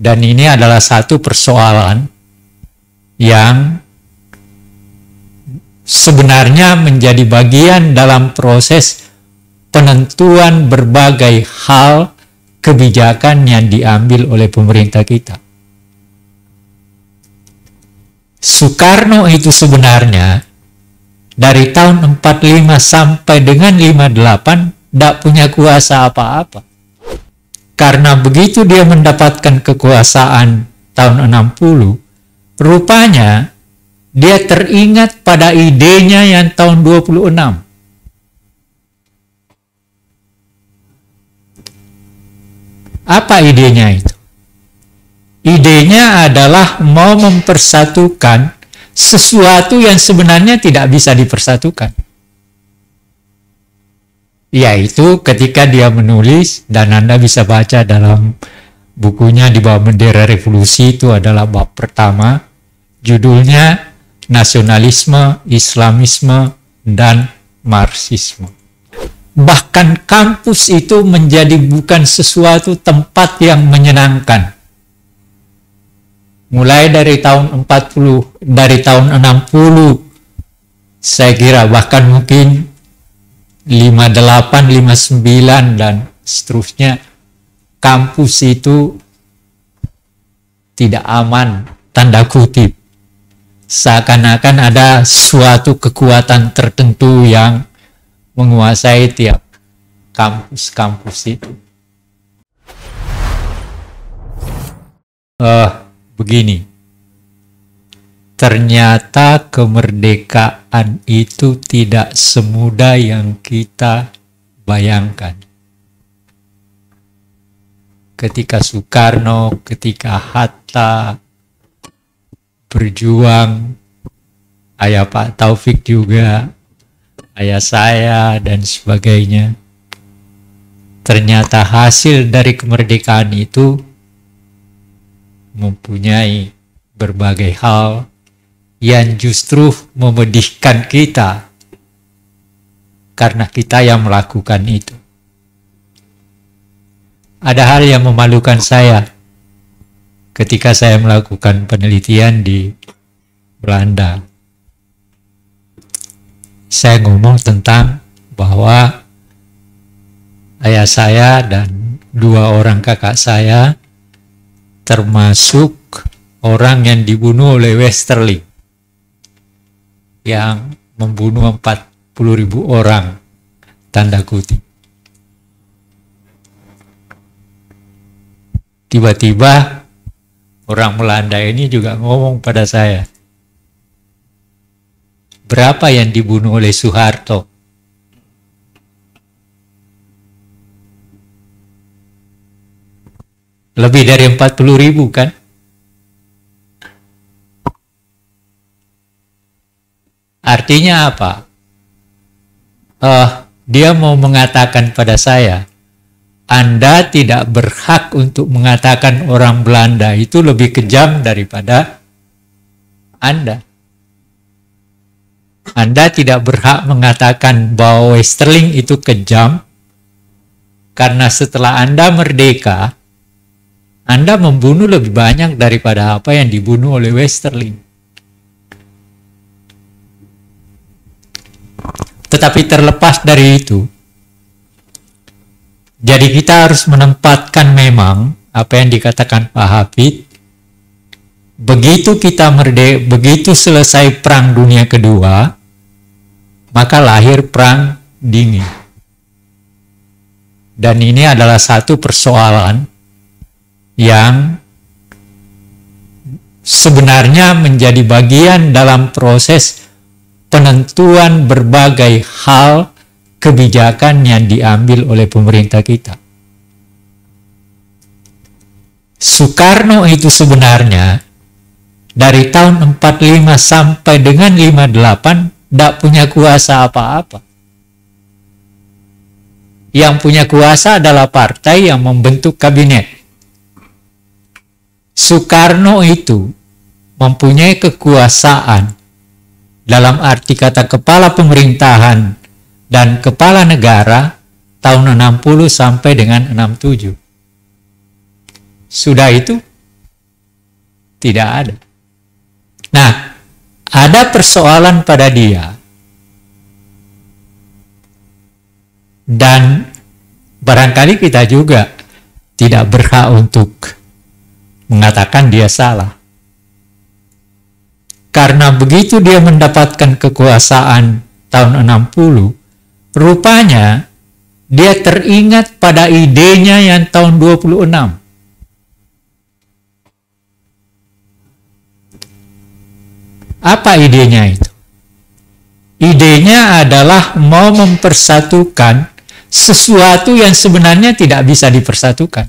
Dan ini adalah satu persoalan yang sebenarnya menjadi bagian dalam proses penentuan berbagai hal kebijakan yang diambil oleh pemerintah kita. Soekarno itu sebenarnya dari tahun 45 sampai dengan 58 tidak punya kuasa apa-apa. Karena begitu dia mendapatkan kekuasaan tahun 60, rupanya dia teringat pada idenya yang tahun 26. Apa idenya itu? Idenya adalah mau mempersatukan sesuatu yang sebenarnya tidak bisa dipersatukan. Yaitu ketika dia menulis, dan Anda bisa baca dalam bukunya di bawah bendera revolusi, itu adalah bab pertama, judulnya Nasionalisme, Islamisme, dan Marxisme. Bahkan kampus itu menjadi bukan sesuatu tempat yang menyenangkan. Mulai dari tahun 40, dari tahun 60, saya kira bahkan mungkin 58, 59 dan seterusnya, kampus itu tidak aman, tanda kutip. Seakan-akan ada suatu kekuatan tertentu yang menguasai tiap kampus-kampus itu. Begini, ternyata kemerdekaan itu tidak semudah yang kita bayangkan. Ketika Soekarno, ketika Hatta berjuang, ayah Pak Taufik juga, ayah saya, dan sebagainya, ternyata hasil dari kemerdekaan itu mempunyai berbagai hal yang justru memedihkan kita karena kita yang melakukan itu. Ada hal yang memalukan saya ketika saya melakukan penelitian di Belanda. Saya ngomong tentang bahwa ayah saya dan 2 orang kakak saya termasuk orang yang dibunuh oleh Westerling yang membunuh 40.000 orang, tanda kutip. Tiba-tiba orang Belanda ini juga ngomong pada saya, berapa yang dibunuh oleh Soeharto? Lebih dari 40.000 kan? Artinya apa? Dia mau mengatakan pada saya, Anda tidak berhak untuk mengatakan orang Belanda itu lebih kejam daripada Anda. Anda tidak berhak mengatakan bahwa Westerling itu kejam, karena setelah Anda merdeka, Anda membunuh lebih banyak daripada apa yang dibunuh oleh Westerling. Tetapi terlepas dari itu, jadi kita harus menempatkan memang apa yang dikatakan Pak Hafid, begitu kita merdeka, begitu selesai Perang Dunia Kedua, maka lahir Perang Dingin. Dan ini adalah satu persoalan yang sebenarnya menjadi bagian dalam proses penentuan berbagai hal kebijakan yang diambil oleh pemerintah kita. Soekarno itu sebenarnya dari tahun 45 sampai dengan 58 tidak punya kuasa apa-apa. Yang punya kuasa adalah partai yang membentuk kabinet. Soekarno itu mempunyai kekuasaan dalam arti kata kepala pemerintahan dan kepala negara tahun 60 sampai dengan 67. Sudah itu Tidak ada. Nah, ada persoalan pada dia. Dan barangkali kita juga tidak berhak untuk mengatakan dia salah. Karena begitu dia mendapatkan kekuasaan tahun 60, rupanya dia teringat pada idenya yang tahun 26. Apa idenya itu? Idenya adalah mau mempersatukan sesuatu yang sebenarnya tidak bisa dipersatukan.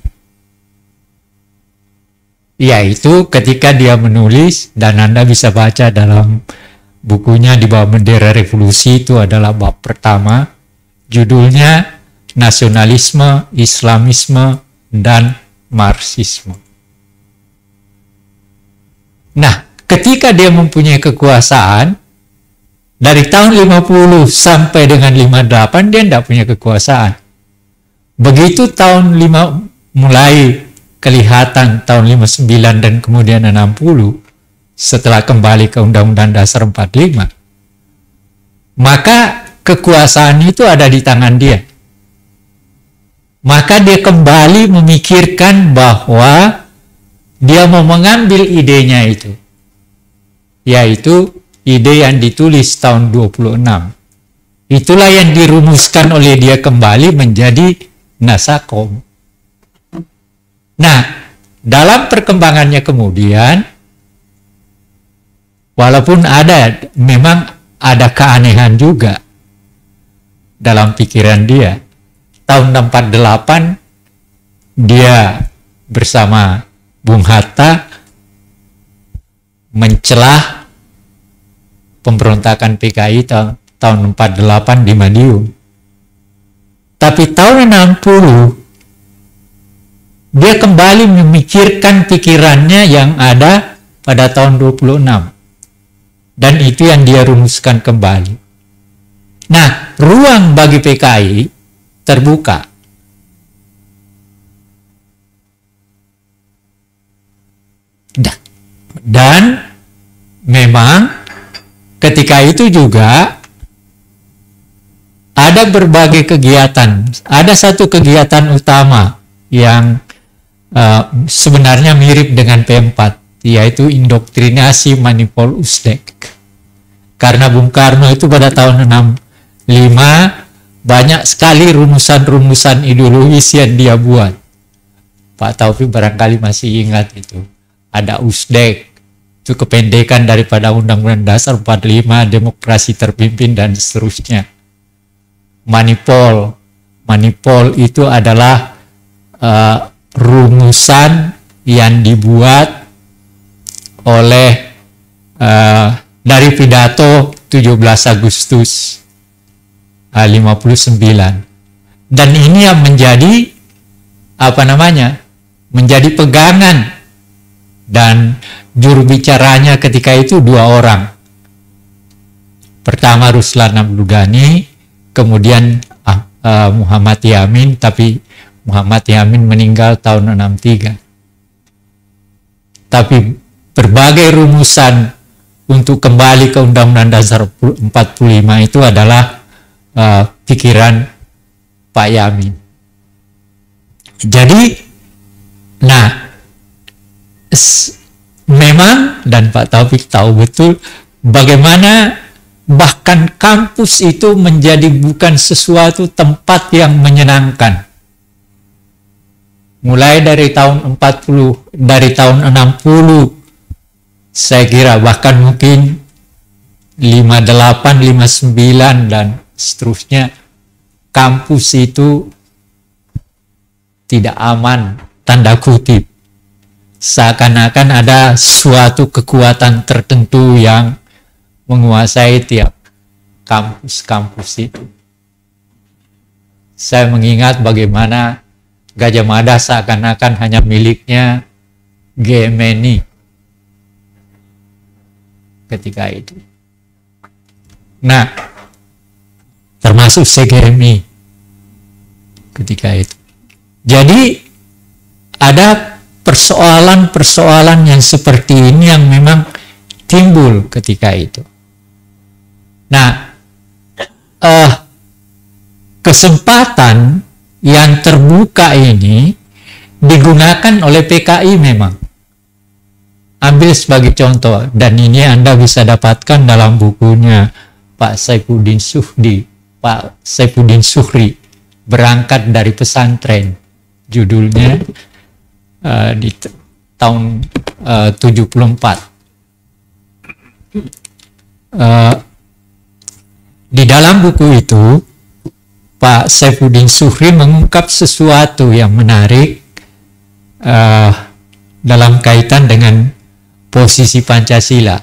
Yaitu ketika dia menulis, dan Anda bisa baca dalam bukunya Di Bawah Bendera Revolusi, itu adalah bab pertama, judulnya Nasionalisme, Islamisme, dan Marxisme. Nah, ketika dia mempunyai kekuasaan, dari tahun 50 sampai dengan 58 dia tidak punya kekuasaan. Begitu tahun mulai kelihatan tahun 59 dan kemudian 60, setelah kembali ke Undang-Undang Dasar 45, maka kekuasaan itu ada di tangan dia. Maka dia kembali memikirkan bahwa dia mau mengambil idenya itu, yaitu ide yang ditulis tahun 26. Itulah yang dirumuskan oleh dia kembali menjadi Nasakom. Nah, dalam perkembangannya kemudian, walaupun memang ada keanehan juga dalam pikiran dia. Tahun 48 dia bersama Bung Hatta mencelah pemberontakan PKI tahun 48 di Madiun. Tapi tahun 60 dia kembali memikirkan pikirannya yang ada pada tahun 26. Dan itu yang dia rumuskan kembali. Nah, ruang bagi PKI terbuka. Dan memang ketika itu juga ada berbagai kegiatan. Ada satu kegiatan utama yang sebenarnya mirip dengan P4, yaitu indoktrinasi Manipol Usdek. Karena Bung Karno itu pada tahun 65 banyak sekali rumusan-rumusan ideologis yang dia buat. Pak Taufik barangkali masih ingat itu. Ada Usdek, itu kependekan daripada Undang-Undang Dasar 45, demokrasi terpimpin, dan seterusnya. Manipol itu adalah rumusan yang dibuat oleh dari pidato 17 Agustus 59. Dan ini yang menjadi menjadi pegangan, dan juru bicaranya ketika itu dua orang. Pertama Ruslan Abdul Ghani, kemudian Muhammad Yamin, tapi Muhammad Yamin meninggal tahun 63. Tapi berbagai rumusan untuk kembali ke Undang-Undang Dasar 45 itu adalah pikiran Pak Yamin. Jadi, memang, dan Pak Taufik tahu betul bagaimana bahkan kampus itu menjadi bukan sesuatu tempat yang menyenangkan. Mulai dari tahun 40, dari tahun 60, saya kira bahkan mungkin 58, 59 dan seterusnya, kampus itu tidak aman, tanda kutip. Seakan-akan ada suatu kekuatan tertentu yang menguasai tiap kampus-kampus itu. Saya mengingat bagaimana Gajah Mada seakan-akan hanya miliknya GMNI ketika itu. Nah, termasuk CGMI ketika itu. Jadi ada persoalan-persoalan yang seperti ini yang memang timbul ketika itu. Nah, kesempatan yang terbuka ini digunakan oleh PKI memang. Ambil sebagai contoh, dan ini Anda bisa dapatkan dalam bukunya Pak Saifuddin Suhri, Berangkat dari Pesantren. Judulnya di tahun 74. Di dalam buku itu Pak Saifuddin Suhri mengungkap sesuatu yang menarik dalam kaitan dengan posisi Pancasila.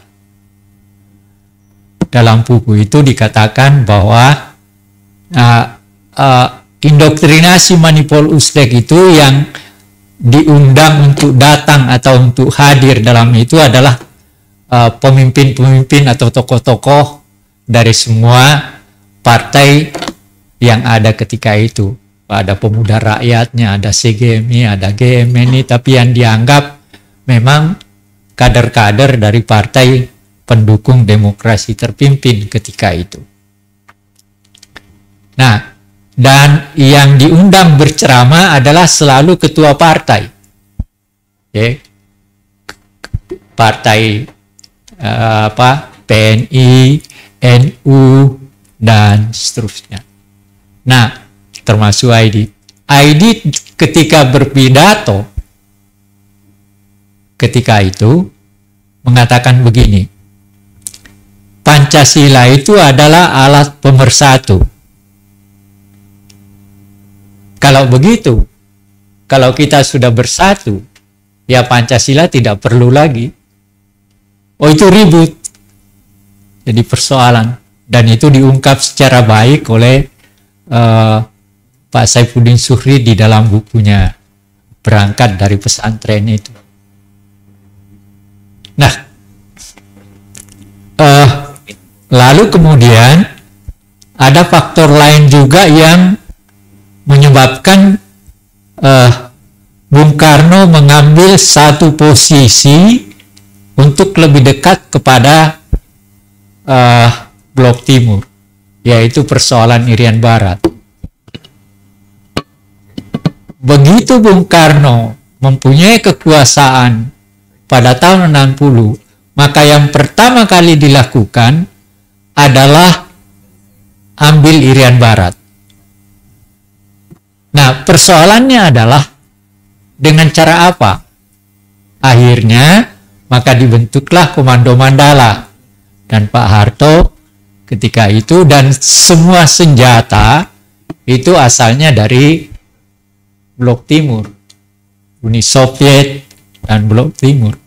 Dalam buku itu dikatakan bahwa indoktrinasi Manipul Uslek itu yang diundang untuk datang atau untuk hadir dalam itu adalah pemimpin-pemimpin atau tokoh-tokoh dari semua partai yang ada ketika itu. Ada Pemuda Rakyatnya, ada CGMI, ada GMNI, tapi yang dianggap memang kader-kader dari partai pendukung demokrasi terpimpin ketika itu. Nah, dan yang diundang berceramah adalah selalu ketua partai. Okay. Partai PNI, NU, dan seterusnya. Nah, termasuk ID. ID ketika berpidato ketika itu mengatakan begini, Pancasila itu adalah alat pemersatu. Kalau begitu, kalau kita sudah bersatu, ya Pancasila tidak perlu lagi. Oh, itu ribut. Jadi persoalan. Dan itu diungkap secara baik oleh Pak Saifuddin Suhri di dalam bukunya Berangkat dari Pesantren itu. Nah, lalu kemudian ada faktor lain juga yang menyebabkan Bung Karno mengambil satu posisi untuk lebih dekat kepada Blok Timur, yaitu persoalan Irian Barat. Begitu Bung Karno mempunyai kekuasaan pada tahun 60, maka yang pertama kali dilakukan adalah ambil Irian Barat. Nah, persoalannya adalah dengan cara apa? Akhirnya, maka dibentuklah Komando Mandala dan Pak Harto ketika itu, dan semua senjata itu asalnya dari Blok Timur, Uni Soviet dan Blok Timur.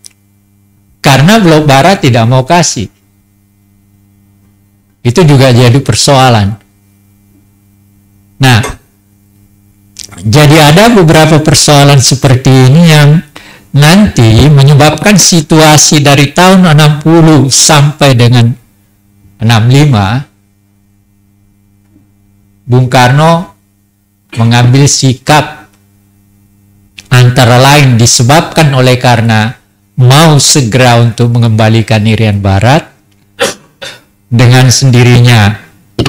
Karena Blok Barat tidak mau kasih. Itu juga jadi persoalan. Nah, jadi ada beberapa persoalan seperti ini yang nanti menyebabkan situasi dari tahun 60 sampai dengan 65, Bung Karno mengambil sikap antara lain disebabkan oleh karena mau segera untuk mengembalikan Irian Barat, dengan sendirinya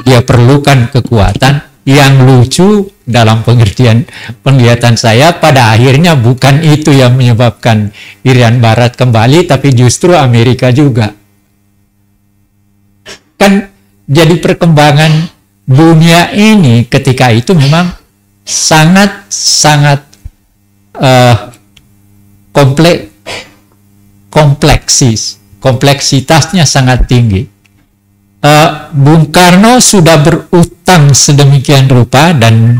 dia perlukan kekuatan. Yang lucu dalam penglihatan saya, pada akhirnya bukan itu yang menyebabkan Irian Barat kembali, tapi justru Amerika juga. Kan jadi perkembangan dunia ini ketika itu memang sangat kompleksitasnya sangat tinggi. Bung Karno sudah berutang sedemikian rupa, dan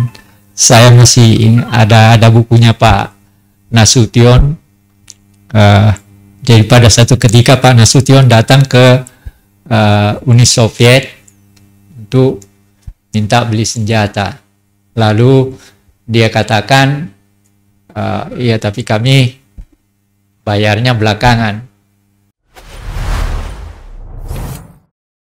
saya masih ada bukunya Pak Nasution. Jadi pada satu ketika Pak Nasution datang ke Uni Soviet untuk minta beli senjata. Lalu dia katakan, iya tapi kami bayarnya belakangan.